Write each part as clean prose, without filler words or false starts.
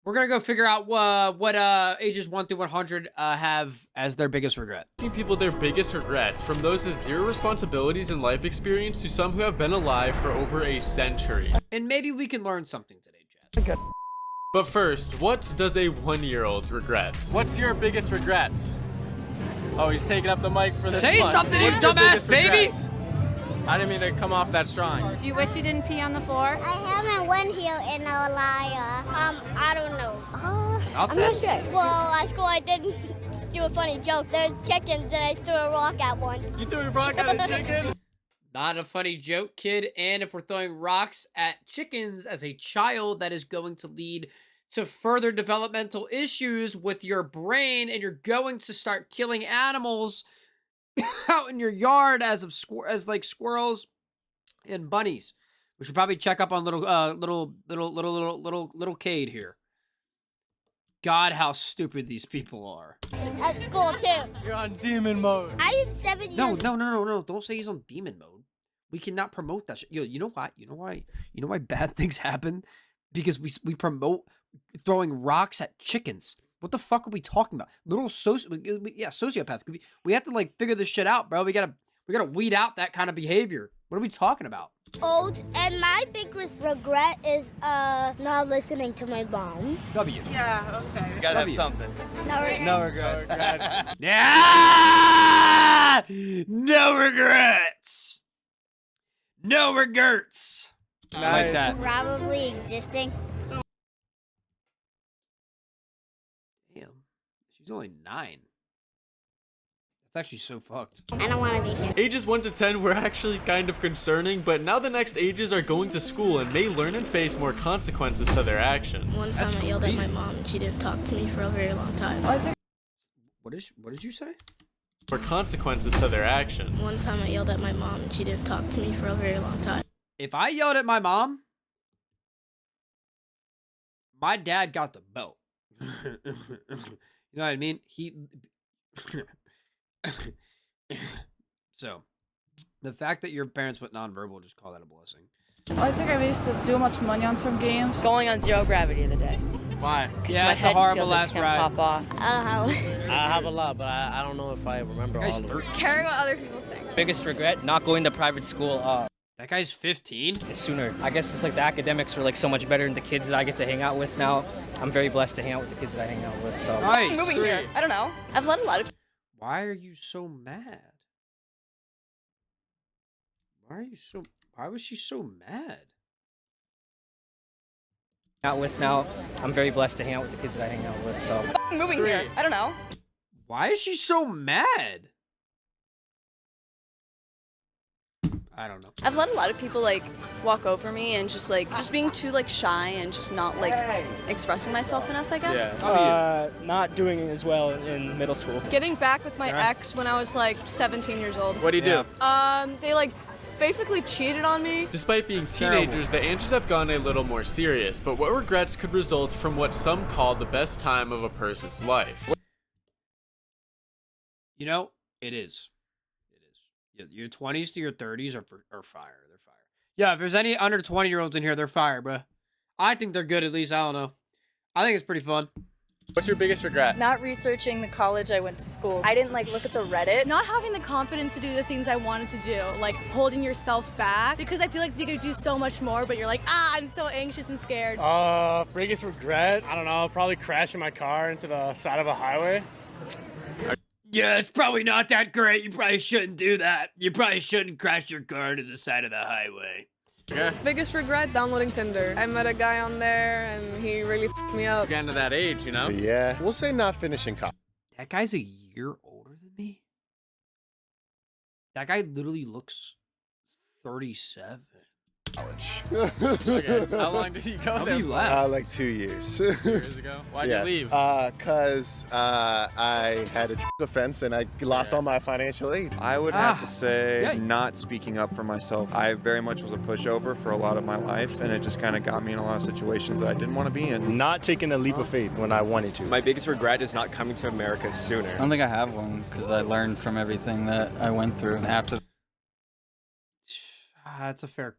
We're gonna go figure out what ages 1 through 100 have as their biggest regret. Asking people their biggest regrets, from those with zero responsibilities and life experience to some who have been alive for over a century. And maybe we can learn something today, Chad. Okay. But first, what does a 1-year-old regret? What's your biggest regret? Oh, he's taking up the mic for this Say one. something, you What's your dumbass biggest baby! regrets? I didn't mean to come off that strong. Do you wish you didn't pee on the floor? I haven't went here in a liar. I don't know. Not I'm that. not sure. Well, at school I did do a funny joke. There's chickens and I threw a rock at one. You threw a rock at a chicken? Not a funny joke, kid. And if we're throwing rocks at chickens as a child, that is going to lead to further developmental issues with your brain, and you're going to start killing animals out in your yard as like squirrels and bunnies. We should probably check up on little Cade here. God, how stupid these people are. At school too. You're on demon mode. I am 7 years. No. Don't say he's on demon mode. We cannot promote that shit. Yo, you know why? You know why bad things happen? Because we promote throwing rocks at chickens. What the fuck are we talking about? Sociopath. We have to like figure this shit out, bro. We gotta weed out that kind of behavior. What are we talking about? Old, and my biggest regret is not listening to my mom. W. Yeah, okay. You gotta have something. No regrets. Yeah! No regrets. No regrets. Like that. Probably existing. Damn. She's only 9. That's actually so fucked. I don't want to be here. Ages 1 to 10 were actually kind of concerning, but now the next ages are going to school and may learn and face more consequences to their actions. One time I yelled at my mom and she didn't talk to me for a very long time. What did you say? More consequences to their actions. One time I yelled at my mom and she didn't talk to me for a very long time. If I yelled at my mom, my dad got the belt. You know what I mean? So, the fact that your parents went nonverbal, just call that a blessing. I think I wasted too much money on some games. Going on zero gravity the day. Why? Yeah, my it's a head horrible feels like last it's gonna ride. pop off. I don't know. I have a lot, but I don't know if I remember all Guy's of them. 13. Caring what other people think. Biggest regret, not going to private school That guy's 15? sooner. I guess it's like the academics were like so much better than the kids that I get to hang out with now. I'm very blessed to hang out with the kids that I hang out with, so. Nice. Moving here. I don't know. I've let a lot of Why are you so mad? Why was she so mad? Out with now, I'm very blessed to hang out with the kids that I hang out with, so. moving here. I don't know. Why is she so mad? I don't know. I've let a lot of people like walk over me and just being too like shy and just not like expressing myself enough, I guess. Not doing as well in middle school. Getting back with my ex when I was like 17 years old. What do you do? They like basically cheated on me. Despite being teenagers, the answers have gone a little more serious, but what regrets could result from what some call the best time of a person's life? You know, it is. Your 20s to your 30s are fire. They're fire. Yeah, if there's any under 20-year-olds in here, they're fire, bro. I think they're good, at least. I don't know. I think it's pretty fun. What's your biggest regret? Not researching the college I went to school. I didn't look at the Reddit. Not having the confidence to do the things I wanted to do, like holding yourself back, because I feel like you could do so much more, but you're like, I'm so anxious and scared. Biggest regret? I don't know, probably crashing my car into the side of a highway. Yeah, it's probably not that great. You probably shouldn't do that. You probably shouldn't crash your car to the side of the highway. Yeah. Biggest regret, downloading Tinder. I met a guy on there and he really f***ed me up. Getting to that age, you know? Yeah, we'll say not finishing college. That guy's a year older than me. That guy literally looks 37. Okay. How long did you go there? Like 2 years. 2 years ago? Why'd you leave? Cause I had a offense and I lost all my financial aid. I would have to say not speaking up for myself. I very much was a pushover for a lot of my life, and it just kind of got me in a lot of situations that I didn't want to be in. Not taking a leap of faith when I wanted to. My biggest regret is not coming to America sooner. I don't think I have one because I learned from everything that I went through after. It's a fair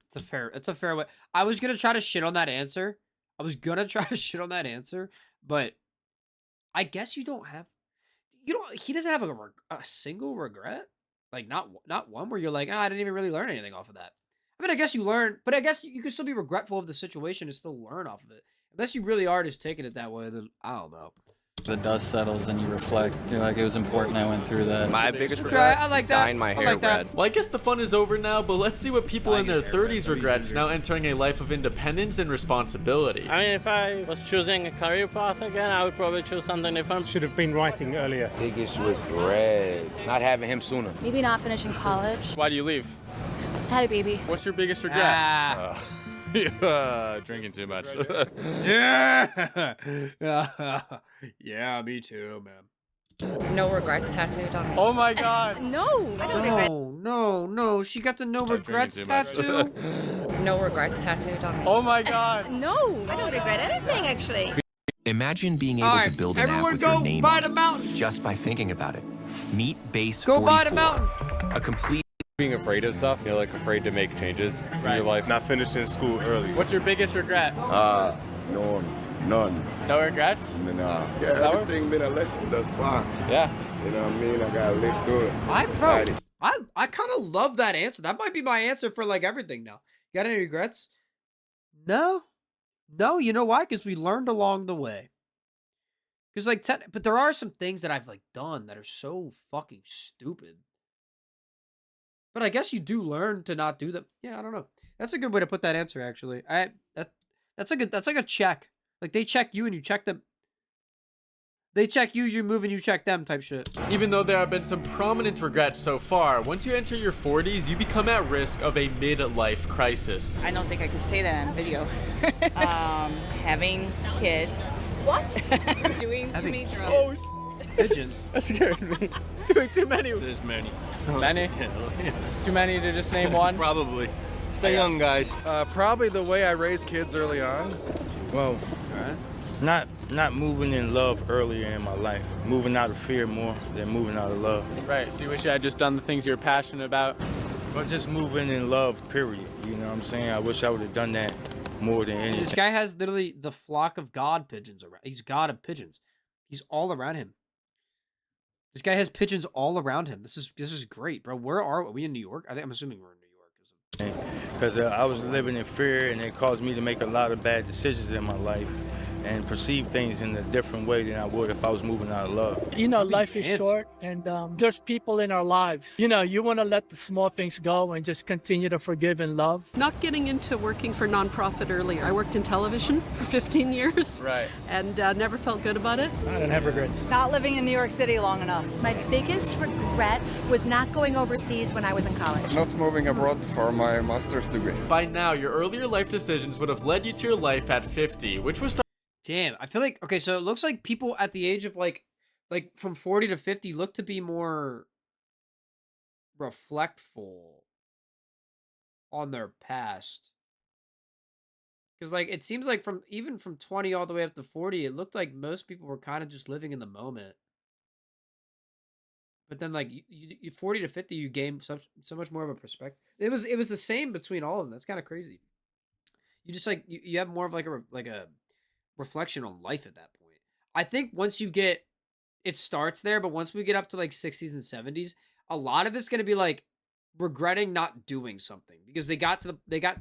way. I was gonna try to shit on that answer. I was gonna try to shit on that answer, but I guess you don't have. You don't. He doesn't have a single regret. Like not one where you're like, I didn't even really learn anything off of that. I mean, I guess you learn, but I guess you can still be regretful of the situation and still learn off of it. Unless you really are just taking it that way, then I don't know. The dust settles and you reflect. You're like, it was important I went through that. My biggest Okay, regret, I like that. dyeing my I hair like that. red. Well, I guess the fun is over now, but let's see what people in their 30s regrets now entering a life of independence and responsibility. I mean, if I was choosing a career path again, I would probably choose something different. Should have been writing earlier. Biggest regret, not having him sooner. Maybe not finishing college. Why do you leave? I had a baby. What's your biggest regret? Drinking too much. Yeah. Yeah, me too, man. No regrets tattooed on me. Oh my god. No, I don't regret. No. She got the no regrets drinking too much. tattoo. No regrets tattooed on me. Oh my god. No, I don't regret anything actually. Imagine being able to build an app everyone with go your name by on the it mountain. just by thinking about it. Meet Base Go 44, by the mountain. a complete Being afraid of stuff, you know, like afraid to make changes in your life. Not finishing school early. What's your biggest regret? No, none. No regrets? Nah. Yeah, everything been a lesson thus far. Yeah. You know what I mean? I gotta live through it. I kind of love that answer. That might be my answer for like everything now. Got any regrets? No. You know why? Because we learned along the way. Because like, but there are some things that I've like done that are so fucking stupid. But I guess you do learn to not do them. Yeah, I don't know. That's a good way to put that answer. Actually, that's like a check. Like they check you and you check them. They check you, you move, and you check them type shit. Even though there have been some prominent regrets so far, once you enter your 40s, you become at risk of a midlife crisis. I don't think I could say that on video. Having kids. What? Doing too many drugs. Oh, pigeons. That scared me. Doing too many. There's many. Many? Too many to just name one? Probably. Stay young, guys. Probably the way I raised kids early on. Well, not moving in love earlier in my life. Moving out of fear more than moving out of love. Right, so you wish you had just done the things you're passionate about? But just moving in love, period. You know what I'm saying? I wish I would have done that more than anything. This guy has literally the flock of God pigeons around. He's God of pigeons. He's all around him. This guy has pigeons all around him. This is great, bro. Where are we in New York? I'm assuming we're in New York. Because I was living in fear, and it caused me to make a lot of bad decisions in my life and perceive things in a different way than I would if I was moving out of love. You know, life is short, and there's people in our lives. You know, you want to let the small things go and just continue to forgive and love. Not getting into working for nonprofit earlier. I worked in television for 15 years. Right. And never felt good about it. I don't have regrets. Not living in New York City long enough. My biggest regret was not going overseas when I was in college. Not moving abroad for my master's degree. By now, your earlier life decisions would have led you to your life at 50, which was... Damn, I feel like, okay, so it looks like people at the age of like from 40 to 50 look to be more reflectful on their past. Because like, it seems like even from 20 all the way up to 40, it looked like most people were kind of just living in the moment. But then like you 40 to 50, you gain so much more of a perspective. It was the same between all of them. That's kind of crazy. You just like, you have more of like a reflection on life at that point. I think once you get, it starts there, but once we get up to like 60s and 70s, a lot of it's going to be like regretting not doing something because they got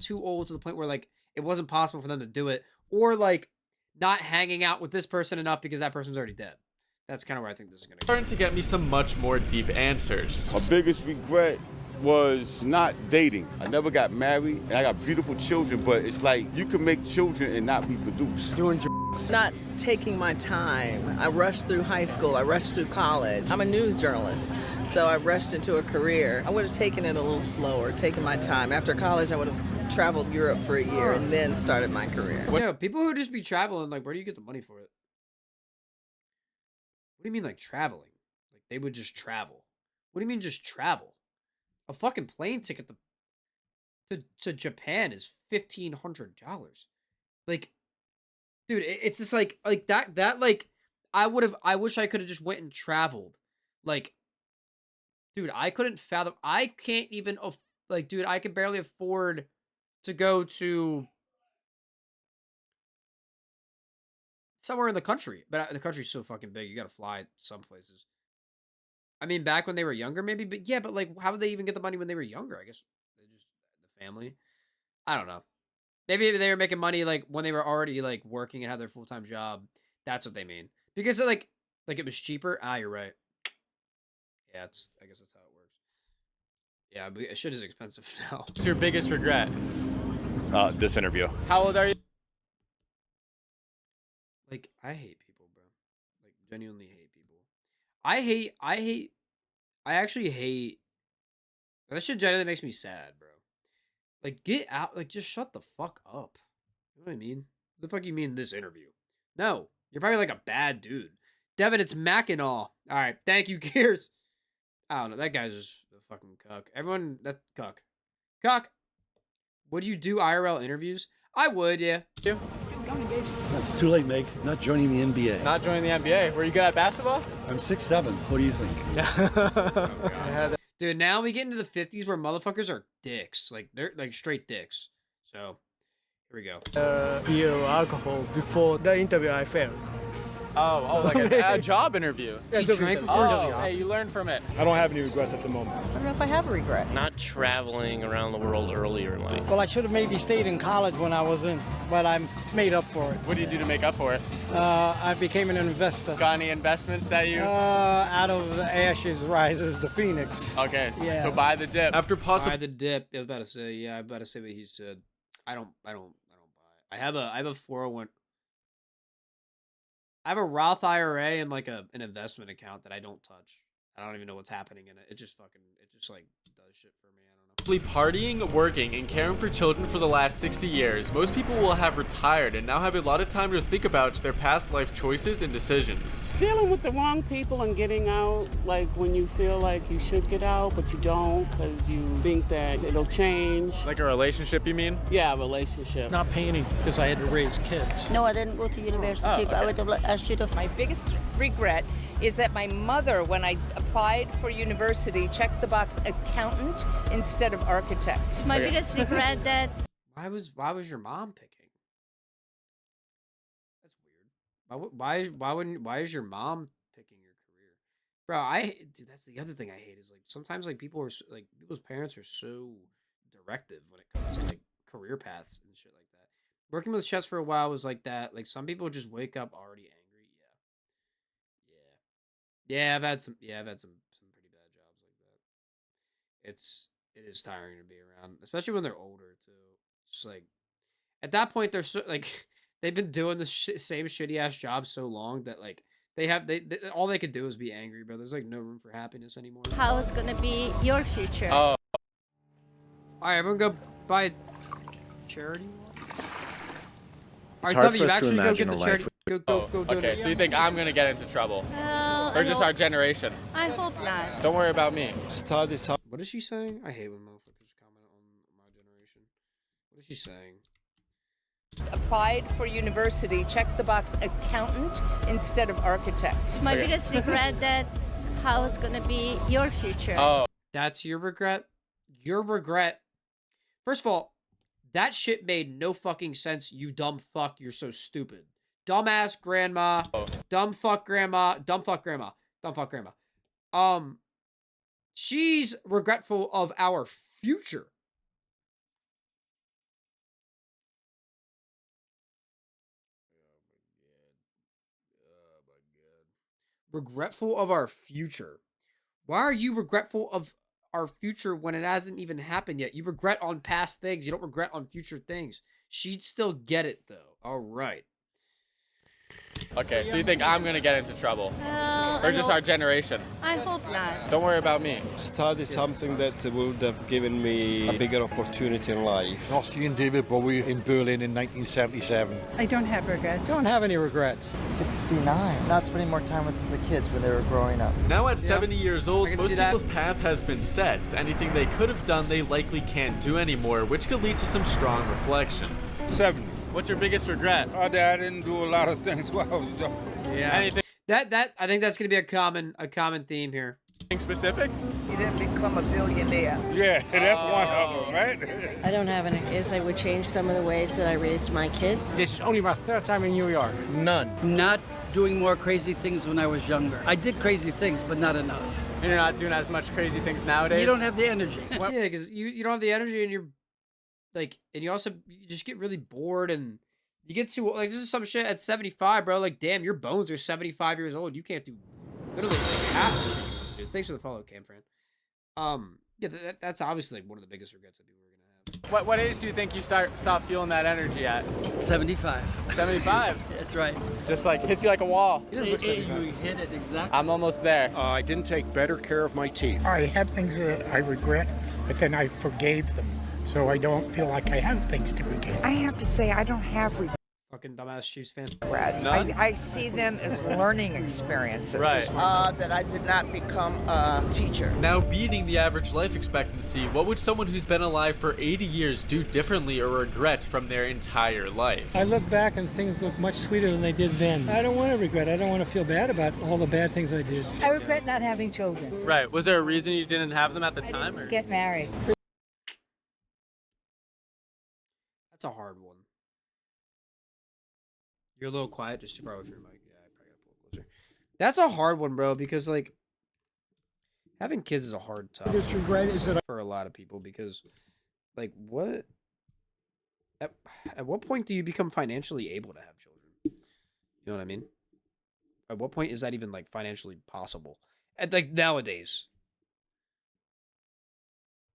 too old to the point where like it wasn't possible for them to do it, or like not hanging out with this person enough because that person's already dead. That's kind of where I think this is going to go. Starting to get me some much more deep answers. My biggest regret was not dating. I never got married, and I got beautiful children, but it's like you can make children and not reproduce. Not taking my time. I rushed through high school, I rushed through college. I'm a news journalist, so I rushed into a career. I would have taken it a little slower, taken my time. After college, I would have traveled Europe for a year and then started my career. Yeah, people who just be traveling, like, where do you get the money for it? What do you mean, like, traveling? Like, they would just travel. What do you mean just travel? A fucking plane ticket to Japan is $1,500. Like, dude, it's just like that like I wish I could have just went and traveled. Like, dude, I couldn't fathom. I can't even like, dude, I could barely afford to go to somewhere in the country. But the country's so fucking big, you gotta fly some places. I mean, back when they were younger, maybe, but yeah, but like, how would they even get the money when they were younger? I guess they just the family. I don't know. Maybe they were making money like when they were already like working and had their full-time job. That's what they mean. Because like it was cheaper. Ah, you're right. Yeah, I guess that's how it works. Yeah, but shit is expensive now. What's your biggest regret? This interview. How old are you? Like, I hate people, bro. Like, genuinely hate people. I actually hate. That shit genuinely makes me sad, bro. Like, get out. Like, just shut the fuck up. You know what I mean? What the fuck you mean this interview? No. You're probably like a bad dude. Devin, it's Mackinac. Alright, thank you, Gears. I don't know. That guy's just a fucking cuck. Everyone, that's cuck. Cuck. Would you do IRL interviews? I would, yeah. It's too late, Meg. Not joining the NBA. Not joining the NBA. Were you good at basketball? I'm 6'7". What do you think? Dude, now we get into the 50s where motherfuckers are dicks. Like, they're like straight dicks. So, here we go. Beer, alcohol before the interview I failed. Oh, like a job interview. Yeah, He drank before his job. Hey, you learned from it. I don't have any regrets at the moment. I don't know if I have a regret. Not traveling around the world earlier in life. Well, I should have maybe stayed in college when I was in, but I'm made up for it. What do you do to make up for it? I became an investor. Got any investments that you... Out of the ashes rises the phoenix. Okay, Yeah. so buy the dip. After Buy the dip. I was about to say, yeah, I was about to say what he said. I don't buy it. I have a 401. I have a Roth IRA and like an investment account that I don't touch. I don't even know what's happening in it. It just like does shit for me. I don't know. Partying, working, and caring for children for the last 60 years, most people will have retired and now have a lot of time to think about their past life choices and decisions. Dealing with the wrong people and getting out, like when you feel like you should get out, but you don't because you think that it'll change. Like a relationship, you mean? Yeah, a relationship. Not painting because I had to raise kids. No, I didn't go to university, but I should have. My biggest regret is that my mother, when I applied for university, checked the box accountant instead of architect. My biggest regret that Why was your mom picking? That's weird. Why is your mom picking your career? Bro, dude, that's the other thing I hate is like sometimes like people's parents are so directive when it comes to like career paths and shit like that. Working with chess for a while was like that. Like some people just wake up already angry. Yeah, I've had some pretty bad jobs like that. It is tiring to be around, especially when they're older too. It's just like at that point they're so like they've been doing the same shitty ass job so long that like they all they could do is be angry, bro. There's like no room for happiness anymore. how is gonna be your future. Oh. All right, everyone go buy charity. It's All right, hard W, for us to actually go imagine get a the charity. life Go do Okay, it. so you think I'm gonna get into trouble? Well, Or just our generation? I hope not. Don't worry about me. Study something. What is she saying? I hate when motherfuckers comment on my generation. What is she saying? Applied for university, checked the box accountant instead of architect. My biggest regret that how is gonna be your future. Oh. That's your regret? Your regret. First of all, that shit made no fucking sense, you dumb fuck. You're so stupid. Dumbass grandma. Dumb fuck grandma. Dumb fuck grandma. Dumb fuck grandma. She's regretful of our future. Regretful of our future. Why are you regretful of our future when it hasn't even happened yet? You regret on past things. You don't regret on future things. She'd still get it, though. All right. Okay, so you think I'm gonna get into trouble? Or just our generation? I hope not. Don't worry about me. Study something that would have given me a bigger opportunity in life. Not seeing David Bowie in Berlin in 1977. I don't have regrets. Don't have any regrets. 69. Not spending more time with the kids when they were growing up. Now at 70 years old, I can most see that. people's path has been set. Anything they could have done, they likely can't do anymore, which could lead to some strong reflections. 70. What's your biggest regret? I didn't do a lot of things while I was young. Yeah. Anything? That I think that's gonna be a common theme here. Anything specific? You didn't become a billionaire. Yeah, that's one of them, right? I don't have any. Is I would change some of the ways that I raised my kids. This is only my third time in New York. None. Not doing more crazy things when I was younger. I did crazy things, but not enough. And you're not doing as much crazy things nowadays? You don't have the energy. Yeah, because you don't have the energy, and you're like, and you just get really bored, and you get to like, this is some shit at 75, bro. Like, damn, your bones are 75 years old. You can't do literally like half the shit you do. Thanks for the follow, Cam Fran. Yeah, that's obviously like one of the biggest regrets that people are gonna have. What age do you think you stop feeling that energy at? 75. 75? That's right. Just like hits you like a wall. You hit it exactly. I'm almost there. I didn't take better care of my teeth. I have things that I regret, but then I forgave them. So I don't feel like I have things to regret. I have to say, I don't have Fucking dumbass Chiefs fan. regrets. I see them as learning experiences. Right. That I did not become a teacher. Now, beating the average life expectancy, what would someone who's been alive for 80 years do differently or regret from their entire life? I look back and things look much sweeter than they did then. I don't want to regret. I don't want to feel bad about all the bad things I did. I regret not having children. Right. Was there a reason you didn't have them at the time? Or? Get married. That's a hard one. You're a little quiet, just too far away from your mic. Yeah, I probably gotta pull it closer. That's a hard one, bro, because like having kids is a hard time. Biggest regret is that for a lot of people, because like what at what point do you become financially able to have children? You know what I mean? At what point is that even like financially possible? At like nowadays.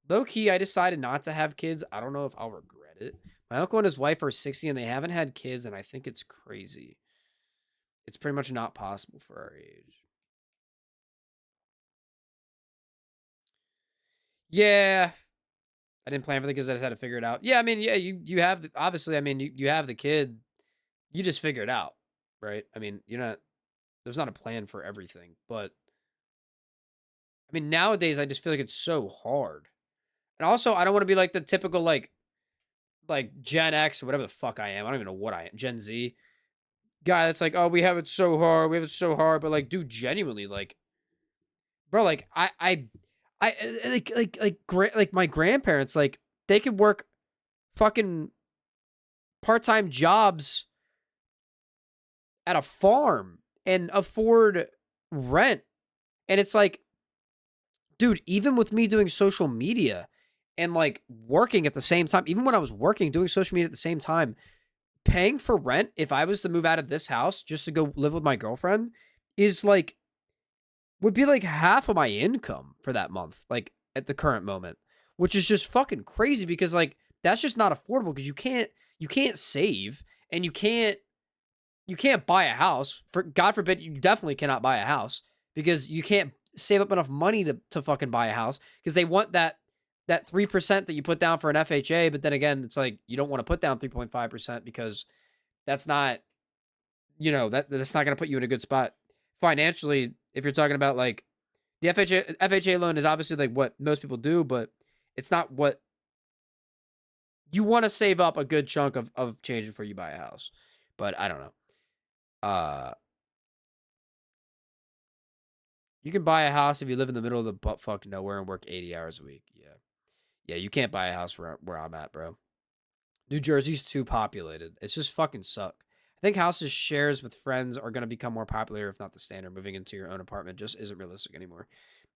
Low key, I decided not to have kids. I don't know if I'll regret it. My uncle and his wife are 60 and they haven't had kids, and I think it's crazy. It's pretty much not possible for our age. Yeah. I didn't plan for the kids. I just had to figure it out. Yeah, I mean, yeah, you have, obviously, I mean, you have the kid. You just figure it out, right? I mean, there's not a plan for everything. But, I mean, nowadays, I just feel like it's so hard. And also, I don't want to be like the typical, like Gen X or whatever the fuck I am. I don't even know what I am. Gen Z guy that's like, oh, we have it so hard. We have it so hard. But like, dude, genuinely, like, bro, like I like my grandparents, like they could work fucking part-time jobs at a farm and afford rent. And it's like, dude, even with me doing social media and like working at the same time, even when I was working, doing social media at the same time, paying for rent, if I was to move out of this house just to go live with my girlfriend, is like, would be like half of my income for that month, like at the current moment, which is just fucking crazy because like, that's just not affordable because you can't save and you can't buy a house. For God forbid, you definitely cannot buy a house because you can't save up enough money to fucking buy a house because they want that 3% that you put down for an FHA, but then again, it's like you don't want to put down 3.5% because that's not, that's not going to put you in a good spot financially. If you're talking about like the FHA loan is obviously like what most people do, but it's not what you want to save up a good chunk of change before you buy a house. But I don't know. You can buy a house if you live in the middle of the buttfuck nowhere and work 80 hours a week. Yeah. Yeah, you can't buy a house where I'm at, bro. New Jersey's too populated. It's just fucking suck. I think houses shares with friends are going to become more popular, if not the standard. Moving into your own apartment just isn't realistic anymore.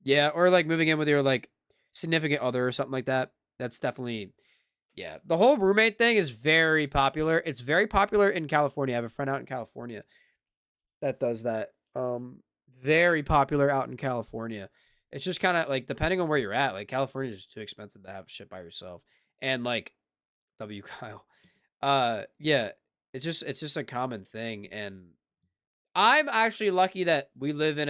Yeah, or like moving in with your like significant other or something like that. That's definitely, yeah. The whole roommate thing is very popular. It's very popular in California. I have a friend out in California that does that. Very popular out in California. It's just kind of like, depending on where you're at, like California is just too expensive to have shit by yourself. And like W Kyle. Yeah, it's just a common thing. And I'm actually lucky that we live in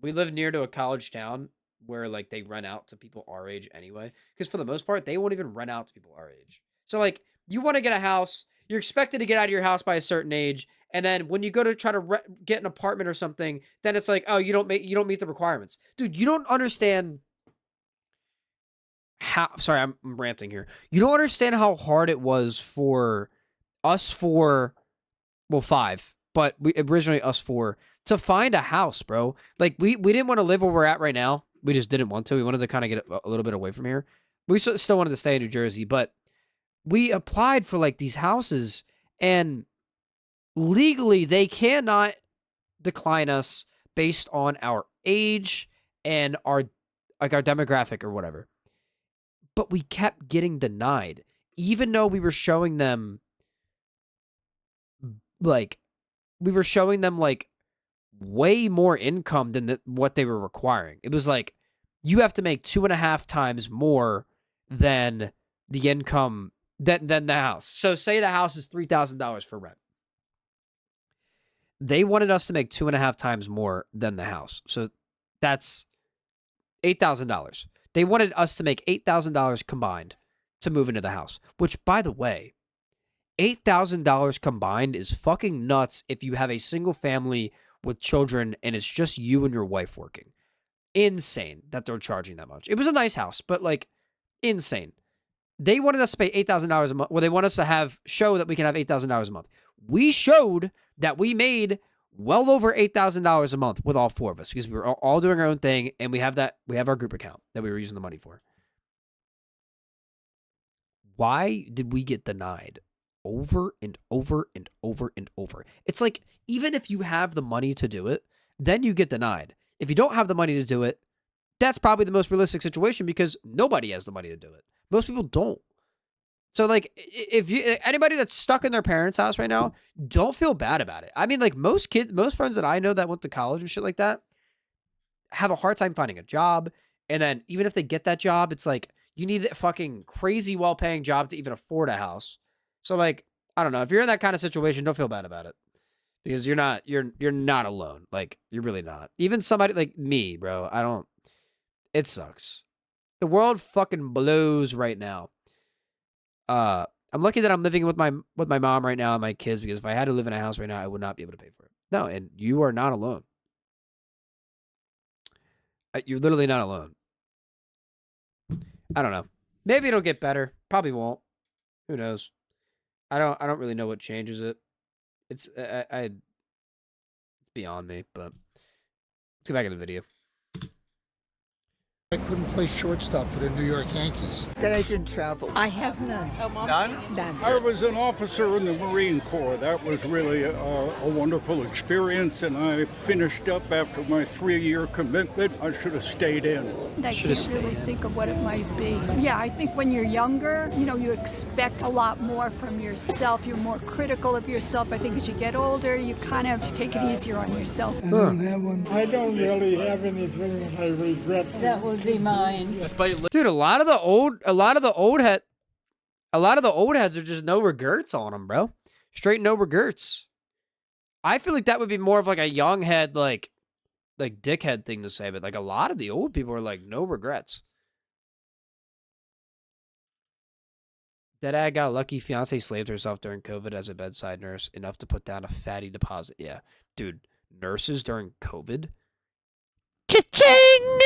we live near to a college town where like they rent out to people our age anyway. Because for the most part, they won't even rent out to people our age. So like, you want to get a house, you're expected to get out of your house by a certain age. And then when you go to try to get an apartment or something, then it's like, oh, you don't meet the requirements. Dude, you don't understand how, sorry, I'm ranting here. You don't understand how hard it was for us four, well, five, but originally us four, to find a house, bro. Like, we didn't want to live where we're at right now. We just didn't want to. We wanted to kind of get a little bit away from here. We still wanted to stay in New Jersey, but we applied for, like, these houses, and legally they cannot decline us based on our age and our demographic or whatever. But we kept getting denied, even though we were showing them like way more income than what they were requiring. It was like, you have to make 2.5 times more than the income than the house. So say the house is $3,000 for rent. They wanted us to make 2.5 times more than the house. So that's $8,000. They wanted us to make $8,000 combined to move into the house, which, by the way, $8,000 combined is fucking nuts if you have a single family with children and it's just you and your wife working. Insane that they're charging that much. It was a nice house, but like insane. They wanted us to pay $8,000 a month. Well, they want us to show that we can have $8,000 a month. We showed that we made well over $8,000 a month with all 4 of us because we were all doing our own thing, and we have our group account that we were using the money for. Why did we get denied over and over and over and over? It's like, even if you have the money to do it, then you get denied. If you don't have the money to do it, that's probably the most realistic situation because nobody has the money to do it. Most people don't. So, like, if anybody that's stuck in their parents' house right now, don't feel bad about it. I mean, like, most friends that I know that went to college and shit like that have a hard time finding a job. And then even if they get that job, it's like, you need a fucking crazy well-paying job to even afford a house. So, like, I don't know. If you're in that kind of situation, don't feel bad about it. Because you're not alone. Like, you're really not. Even somebody like me, bro, it sucks. The world fucking blows right now. I'm lucky that I'm living with my mom right now and my kids, because if I had to live in a house right now, I would not be able to pay for it. No, and you are not alone. You're literally not alone. I don't know. Maybe it'll get better. Probably won't. Who knows? I don't really know what changes it. It's it's beyond me, but let's get back into the video. I couldn't play shortstop for the New York Yankees. That I didn't travel. I have none. None? None. I was an officer in the Marine Corps. That was really a wonderful experience, and I finished up after my 3-year commitment. I should have stayed in. I can't really think of what it might be. Yeah, I think when you're younger, you expect a lot more from yourself. You're more critical of yourself. I think as you get older, you kind of take it easier on yourself. I don't have one. I don't really have anything that I regret. That would be mine. Dude, a lot of the old heads are just no regrets on them, bro. Straight no regrets. I feel like that would be more of like a young head, like dickhead thing to say, but like a lot of the old people are like no regrets. Deadad got lucky. Fiance slaved herself during COVID as a bedside nurse, enough to put down a fatty deposit. Yeah, dude, nurses during COVID. Cha-ching!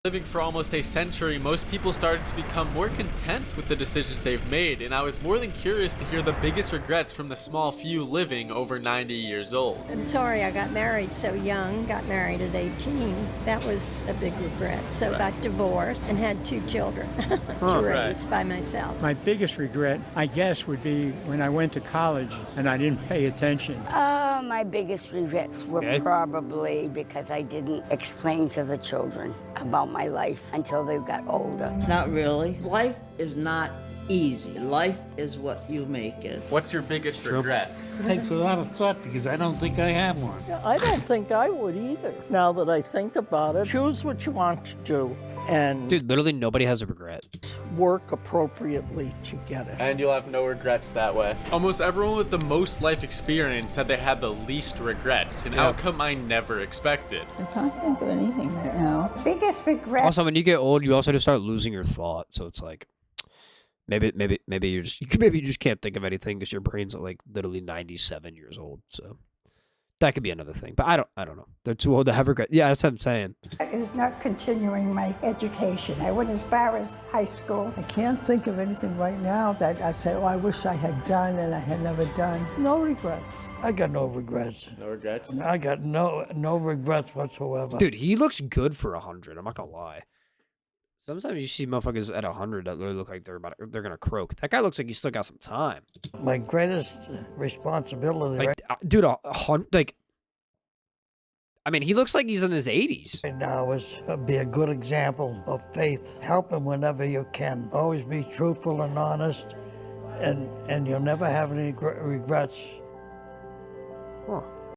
Living for almost a century, most people started to become more content with the decisions they've made, and I was more than curious to hear the biggest regrets from the small few living over 90 years old. I'm sorry I got married so young, got married at 18. That was a big regret. So got divorced and had 2 children to raise by myself. My biggest regret, I guess, would be when I went to college and I didn't pay attention. My biggest regrets were probably because I didn't explain to the children about my life until they got older. Not really. Life is not easy. Life is what you make it. What's your biggest regret? It takes a lot of thought because I don't think I have one. I don't think I would either. Now that I think about it, choose what you want to do and Dude, literally nobody has a regret. work appropriately to get it. And you'll have no regrets that way. Almost everyone with the most life experience said they had the least regrets, an outcome I never expected. I can't think of anything right now. Biggest regret. Also, when you get old, you also just start losing your thought. So it's like, maybe you just can't think of anything because your brain's like literally 97 years old. So That could be another thing, but I don't know. They're too old to have regret. Yeah, that's what I'm saying. Is not continuing my education. I went as far as high school. I can't think of anything right now that I say, oh, I wish I had done and I had never done. No regrets. I got no regrets. No regrets? I got no regrets whatsoever. Dude, he looks good for 100. I'm not gonna lie. Sometimes you see motherfuckers at 100 that literally look like they're gonna croak. That guy looks like he's still got some time. My greatest responsibility, Like, dude, I mean, he looks like he's in his 80s. right now is be a good example of faith. Help him whenever you can. Always be truthful and honest, and you'll never have any regrets. Huh.